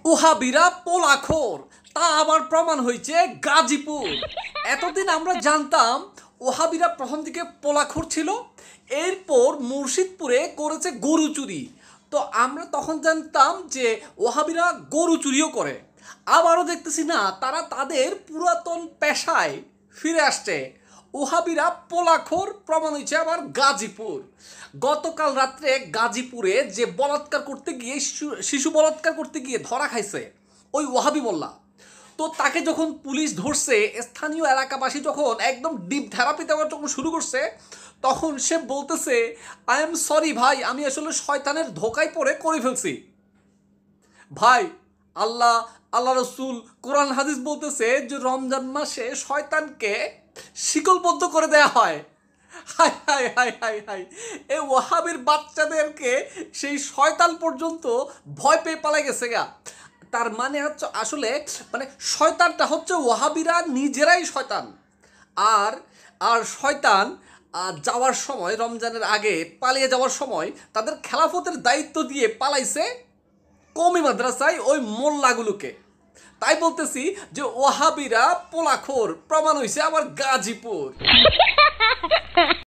ওহাবিরা পোলাখোর, তা আবার প্রমাণ হয়েছে গাজীপুর। এতদিন আমরা জানতাম ওহাবিরা প্রথম দিকে পোলাখোর ছিল, এরপর মুর্শিদপুরে করেছে গরু চুরি। তো আমরা তখন জানতাম যে ওহাবিরা গরু চুরিও করে। আবারও দেখতেছি না, তারা তাদের পুরাতন পেশায় ফিরে আসছে। ওহাবিরা পোলাখোর, প্রমাণ হয়েছে আবার গাজীপুর। গতকাল রাত্রে গাজীপুরে যে বলাৎকার করতে গিয়ে শিশু বলাৎকার করতে গিয়ে ধরা খাইছে ওই ওহাবি মোল্লা, তো তাকে যখন পুলিশ ধরছে, স্থানীয় এলাকাবাসী যখন একদম ডিপ থেরাপি দেওয়ার যখন শুরু করছে, তখন সে বলতেছে, আই এম সরি ভাই, আমি আসলে শয়তানের ধোকায় পড়ে করে ফেলছি। ভাই, আল্লাহ আল্লাহ রসুল কোরআন হাদিস বলতেছে যে রমজান মাসে শয়তানকে শিকলবদ্ধ করে দেয়া হয়। High high high high high, এই ওয়াহাবির বাচ্চাদেরকে সেই শয়তান পর্যন্ত ভয় পেয়ে পালাই গেছে গা। তার মানে হচ্ছে আসলে মানে শয়তানটা হচ্ছে ওয়াহাবিরা নিজেরাই শয়তান। আর আর শয়তান যাওয়ার সময়, রমজানের আগে পালিয়ে যাওয়ার সময় তাদের খেলাফতের দায়িত্ব দিয়ে পালাইছে কওমি মাদ্রাসায় ওই মোল্লাগুলোকে। তাই বলতেছি যে ওয়াহাবিরা পোলাখোর, প্রমাণ হয়েছে আবার গাজীপুর।